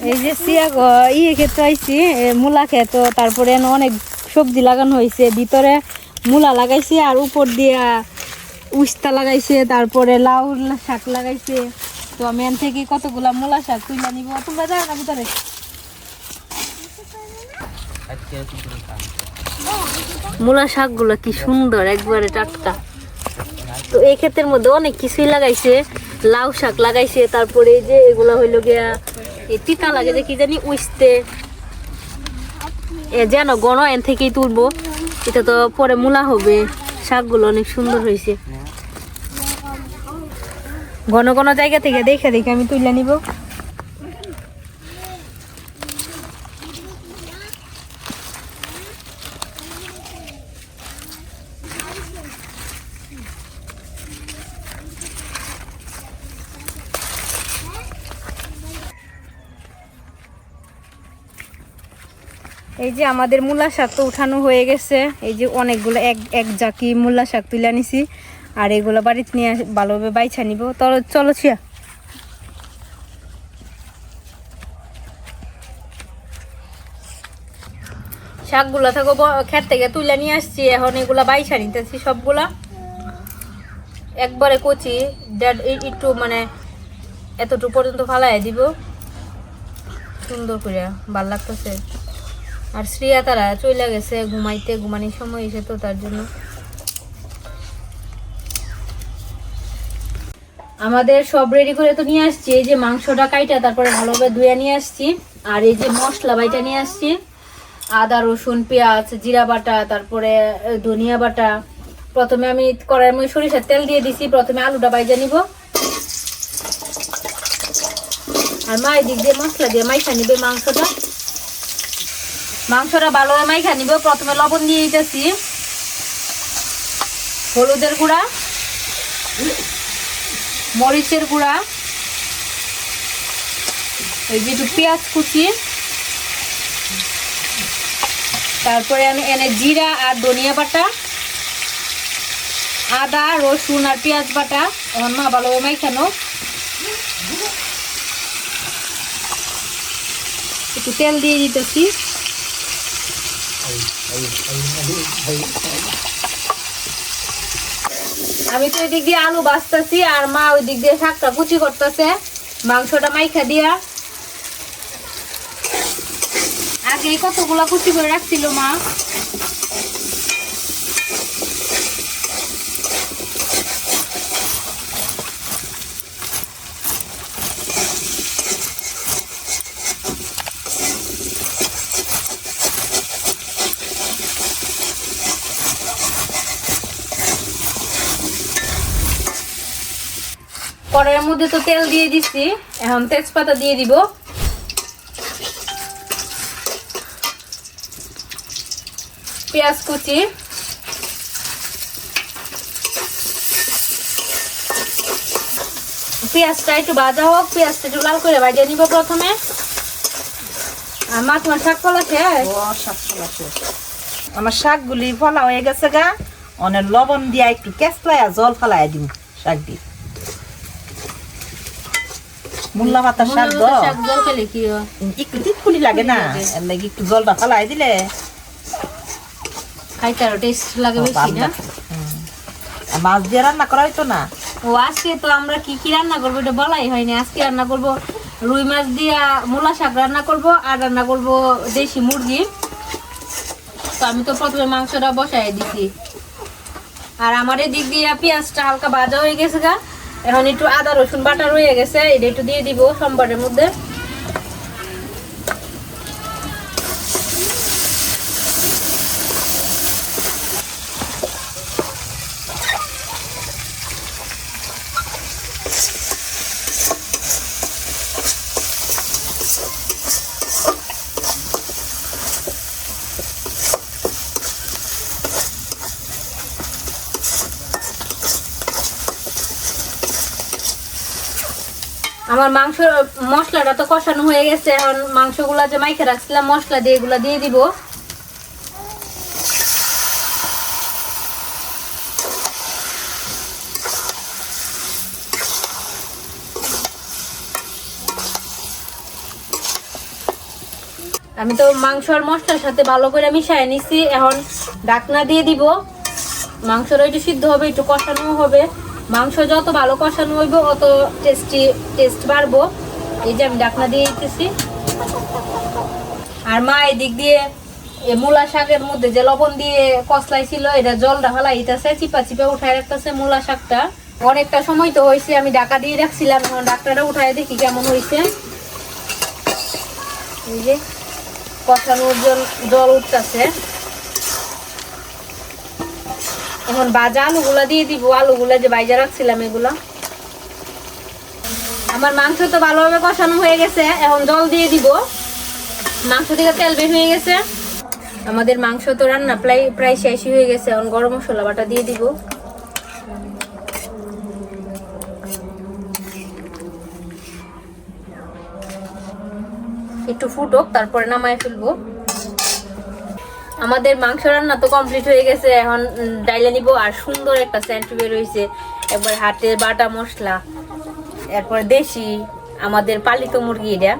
এই যে ক্ষেত্রে আইছি মূলা ক্ষেত, তারপরে অনেক সবজি লাগানো হয়েছে, ভিতরে মূলা লাগাইছে আর উপর দিয়া উস্তা লাগাইছে, তারপরে লাউ শাক লাগাইছে। তো আমি এন থেকে কতগুলা মূলা শাক তুলে নিব, তোমরা যাও না ভিতরে। মূলা শাকগুলো কি সুন্দর, একবারে টাটকা। তো এই ক্ষেতের মধ্যে অনেক কিছুই লাগাইছে, লাউ শাক লাগাইছে, তারপরে এই যে এগুলা হইলো গিয়া এই তিতা লাগে যে কি জানি উস্তে যেন গণ, এন থেকেই তুলবো। এটা তো পরে মূলা হবে। শাকগুলো অনেক সুন্দর হয়েছে, ঘন ঘন জায়গা থেকে দেখে দেখে আমি তুলে নিব। এই যে আমাদের মূলা শাক তো উঠানো হয়ে গেছে, এই যে অনেকগুলো এক জাকি মূলা শাক তুলে নিছি, আর এগুলো বাড়িতে নিয়ে ভালোভাবে বাইছা নিব। চলো ছিয়া। শাকগুলা থাকো ক্ষেত থেকে তুলে নিয়ে আসছি, এখন এগুলা বাইছা নিতেছি সবগুলা একবারে কচি, একটু মানে এতটুকু পর্যন্ত ফালাই দিব সুন্দর করে, ভাল লাগতেছে। আর শ্রিয়া তারা চলে গেছে ঘুমাইতে, ঘুমানোর সময় এসে তো তার জন্য। আমাদের সব রেডি করে তো নিয়ে আসছি, এই যে মাংসটা কাইটা তারপরে ভালোভাবে ধুয়ে নিয়ে আসছি, আর এই যে মশলা বাইটা নিয়ে আসছি, আদা রসুন পেঁয়াজ জিরা বাটা, তারপরে ধনিয়া বাটা। প্রথমে আমি কড়াইয়ের মধ্যে সরিষার তেল দিয়ে দিছি, প্রথমে আলুটা বাইজা নিব, আর মা এদিক দিয়ে মশলা দিয়ে মাইখা নিবে মাংসটা ভালোভাবে মাইখা নিব। প্রথমে লবণ দিয়ে দিতেছি, হলুদের গুঁড়া, মরিচের গুঁড়া, এই যে একটু পেঁয়াজ কুচি, তারপরে আমি এনে জিরা আর ধনিয়া বাটা, আদা রসুন আর পেঁয়াজ বাটা। এখন মা ভালোভাবে মাইখানো, একটু তেল দিয়ে দিতেছি। আমি তো এদিক দিয়ে আলু ভাজতেছি, আর মা ওই দিক দিয়ে শাকটা কুচি করতেছে মাংসটা মাইখা দিয়া। আগে কতগুলা কুচি করে রাখছিল মা। কড়াইয়ের মধ্যে তো তেল দিয়ে দিচ্ছি, এখন তেজপাতা দিয়ে দিব, পেঁয়াজ কুচি, পেঁয়াজটা একটু ভাজা হোক, পেঁয়াজটা একটু লাল করে ভাজিয়ে নিব প্রথমে। আর মা তোমার শাক ফলা শেষ? আমার শাকগুলি ফলা হয়ে গেছে গা, অনেক লবণ দিয়া একটু কেঁচলাইয়া জল ফেলাইয়া দিন শাক দিয়ে। মূলা পাতা শাক জল খেলে কি একটু তিতকুলি লাগে না, এর লাগি একটু জলটা ফেলাই দিলে খাইতে আরো টেস্ট লাগে বেশি না। মাছ দিয়ে রান্না করা হইতো না। ও আজকে তো আমরা কি কি রান্না করবো এটা বলাই হয়নি। আজকে রান্না করব রুই মাছ দিয়া মূলা শাক রান্না করব, আর রান্না করব দেশি মুরগি। তো আমি তো প্রথমে মাংসটা বসাই দিছি, আর আমার এদিক দিয়ে পেঁয়াজটা হালকা ভাজা হয়ে গেছে গা। এখন একটু আদা রসুন বাটা রয়ে গেছে, এটা একটু দিয়ে দিব সম্বারের মধ্যে। আমার মাংস মশলাটা তো কষানো হয়ে গেছে, এখন মাংসগুলা যে মাইখে রাখছিলাম মশলা দিয়ে এগুলা দিয়ে দিব। আমি তো মাংস আর মশলার সাথে ভালো করে মিশিয়ে নিছি। এখন ঢাকনা দিয়ে দিব। মাংসটা একটু সিদ্ধ হবে, একটু কষানো হবে। মাংস যত ভালো কষানো হইব অত টেস্ট বাড়বো। এই যে আমি ঢাকনা দিয়ে দিতেছি। আর মা এদিক দিয়ে মূলা শাকের মধ্যে যে লবণ দিয়ে কষলাই ছিল এটা জলটা ফালাইতেছে, চিপা চিপা উঠায় রাখতেছে মূলা শাকটা। অনেকটা সময় তো হয়েছে, আমি ঢাকা দিয়ে রাখছিলাম। এখন ঢাকনাটা উঠায় দেখি কেমন হয়েছে। এই যে কষানোর জল উঠতেছে। এখন ভাজা আলুগুলা দিয়ে দিব। আলুগুলা যে ভাজা রাখছিলাম এগুলা। আমার মাংস তো ভালোভাবে কষানো হয়ে গেছে। এখন জল দিয়ে দিব। মাংস থেকে তেল বের হয়ে গেছে। আমাদের মাংস তো রান্না প্রায় শেষই হয়ে গেছে। এখন গরম মশলা বাটা দিয়ে দিব। একটু ফুটুক, তারপরে নামায় ফেলবো। আমাদের মাংস রান্না তো কমপ্লিট হয়ে গেছে। এখন ডাইলে নিব। আর সুন্দর একটা সেন্ট বের হয়েছে, একবার হাতের বাটা মশলা। এরপর দেশি আমাদের পালিত মুরগি এটা।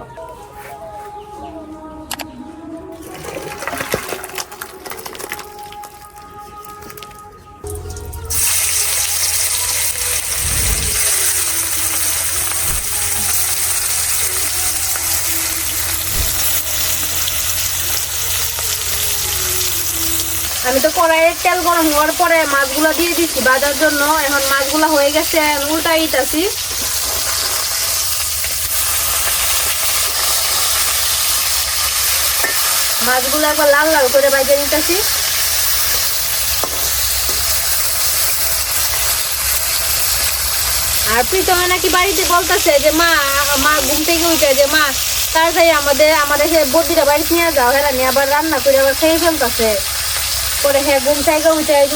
আমি তো কড়াইয়ে তেল গরম হওয়ার পরে মাছগুলা দিয়ে দিচ্ছি ভাজার জন্য। এখন মাছগুলা হয়ে গেছে, উল্টাই দিতেছি। মাছগুলো একবার লাল লাল করে ভেজে নিতেছি। আর প্রীতমে নাকি বাড়িতে বলতেছে যে মা ঘুম থেকে উঠে যে মা তাড়াতাড়ি আমাদের বদিরা বাড়িতে নিয়ে যাও, হ্যাঁ নিয়ে আবার রান্না করে আবার খেয়ে ফেলতেছে। পরে হ্যাঁ ঘুম থেকে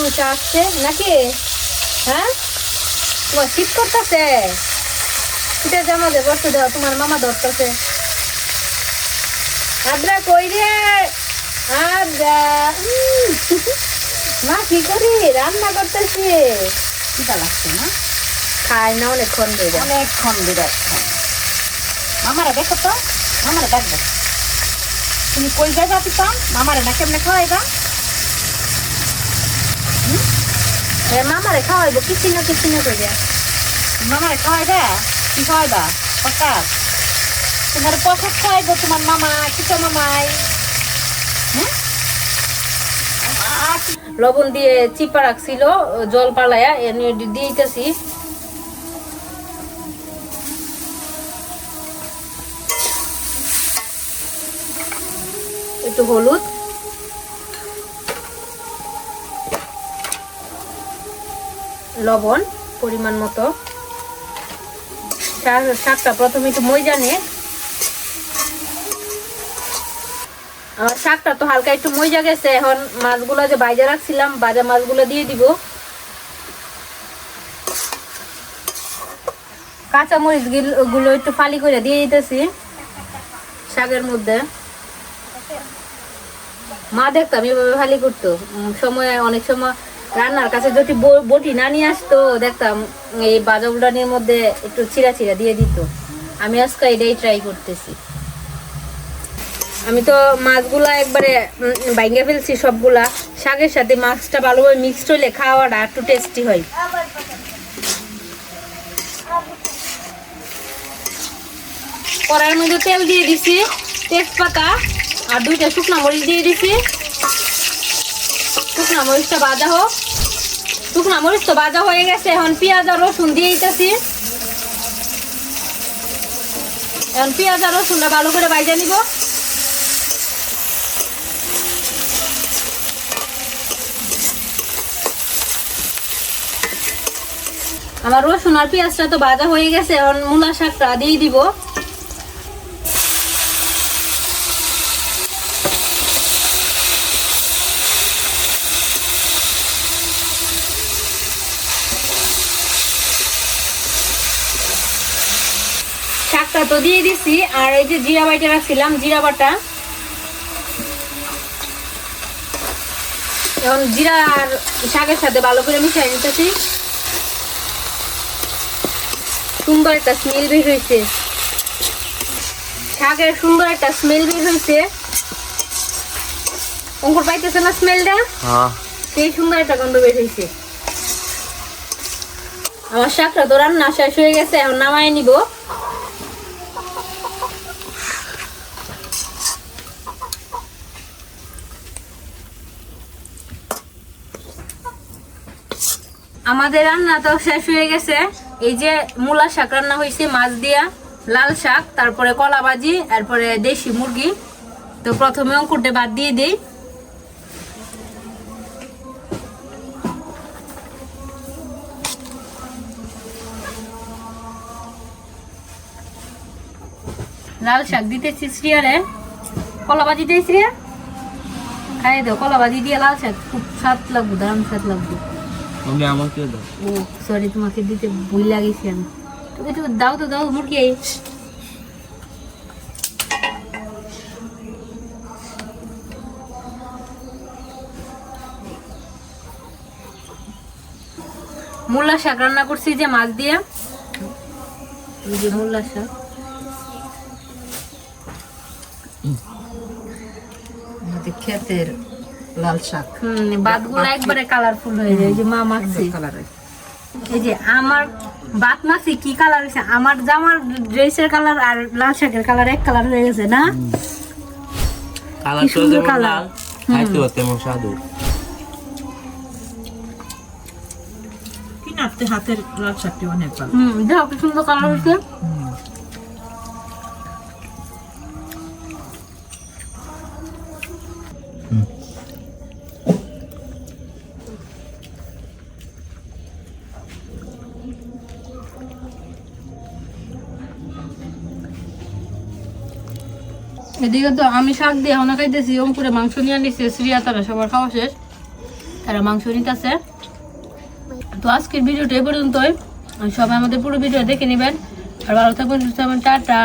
উঠে আসছে নাকি? হ্যাঁ, তোমার শীত করতেছে? শীতের জামা দিয়ে বসতে দেওয়া, তোমার মামা ধরতেছে। আদ্রা কই রে? আদ্রা মা কি করি? রান্না করতেছি। চিন্তা লাগছে না? খায় না অনেকক্ষণ ধরে। অনেকক্ষণ ধরে মামারা দেখো তো, মামারা দেখবো। তুমি কই যাই যাচ্ছি তো? মামারা না কেমনে খাওয়াইবা? মামারে খাওয়াইবো কিছু না করে। মামারে খাওয়াইবা? কি খাওয়াইবা? প্রসাদ? তোমার প্রসাদ খাওয়াইবো তোমার মামা, ছোট মামাই। লবণ দিয়ে চিপা রাখছিল, জল পালায়া এনে দিতেছি। একটু হলুদ, লবণ পরিমাণ মতো। শাকটা প্রথমে একটু ময়দা নিয়ে, আমার শাকটা তো হালকা একটু ময়দা গেছে। এখন মাছগুলো যে ভাজা রাখছিলাম, ভাজা মাছগুলো দিয়ে দিব। কাঁচামরিচ গুলো একটু ফালি করে দিয়ে দিতেছি শাকের মধ্যে। মা দেখতাম এভাবে ফালি করতো। অনেক সময় রান্নার কাছে যদি বটি না নিয়ে আসতো, দেখতাম এই ভাজা উল্টানির মধ্যে একটু চিরা দিয়ে দিত। আমি আজকে এটাই ট্রাই করতেছি। আমি তো মাছগুলা একবারে ভাঙে ফেলছি সবগুলা। শাকের সাথে মাছটা ভালোভাবে মিক্সড হইলে খাওয়াটা একটু টেস্টি হয়। কড়াইয়ের মধ্যে তেল দিয়ে দিছি, তেজপাতা আর 2টা শুকনো মরিচ দিয়ে দিছি। শুকনো মরিচটা ভাজা হোক। শুকনো মরিচ তো ভাজা হয়ে গেছে। এখন পেঁয়াজ আর রসুন দিয়ে দিতেছি। এখন পেঁয়াজ আর রসুনটা ভালো করে ভাজা নিব। আমার রসুন আর পেঁয়াজটা তো ভাজা হয়ে গেছে। এখন মূলা শাকটা দিয়ে দিব। শাকটা তো দিয়ে দিছি। আর এই যে জিরা বাটা রাখছিলাম, জিরা বাটা। এখন জিরা আর শাকের সাথে ভালো করে মিশিয়ে নিতেছি। সুন্দর একটা স্মেল বের হয়েছে, শাকের সুন্দর একটা স্মেল বের হয়েছে। অঙ্কুর পাইতেছে না স্মেলটা? হ্যাঁ সেই সুন্দর একটা গন্ধ বের হয়েছে। আমার শাকটা তো রান্না শেষ হয়ে গেছে, এখন নামায় নিব। আমাদের রান্না তো শেষ হয়ে গেছে। এই যে মূলা শাক রান্না হয়েছে মাছ দিয়া, লাল শাক, তারপরে কলা ভাজি, তারপরে দেশি মুরগি। তো প্রথমে অঙ্কুরটা বাদ দিয়ে দিই। লাল শাক দিতেছি শ্রিয়ারে, কলা ভাজি দিয়ে শ্রিয়া খাই দাও। কলা ভাজি দিয়ে লাল শাক খুব স্বাদ লাগবে, দারুণ স্বাদ লাগবে। তুমি আমাকে দাও। ও সরি, তোমাকে দিতে ভুল লাগিয়েছি আমি। তুমি একটু দাও তো, দাও মুরগি। মূলা শাক রান্না করছি যে মাছ দিয়ে, এই যে মূলা শাক। আমাদের ক্ষেতের লাল শাক ভাতগুলো একবারে কালারফুল হয়ে যায়। এই যে মা মাখছে, কালারের। এই যে আমার ভাত মাছি কি কালার হয়েছে, আমার জামার ড্রেসের কালার আর লাল শাকের কালার এক কালার হয়ে গেছে না? কালার তো সুন্দর যেমন কালার। লাল, খাইতেও তেমন স্বাদু। কিনারতে হাতের লাল শাকটি অনেক ভালো। দেখো কি সুন্দর কালার হয়েছে। এদিকে তো আমি শাক দিয়ে এখন খাইতেছি, অঙ্কুরে মাংস নিয়ে নিচ্ছে, শ্রিয়া তারা সবার খাওয়া শেষ, তারা মাংস নিতেছে। তো আজকের ভিডিওটা এই পর্যন্তই। সবাই আমাদের পুরো ভিডিও দেখে নেবেন, আর ভালো থাকবেন, সুস্থ থাকবেন। টাটা।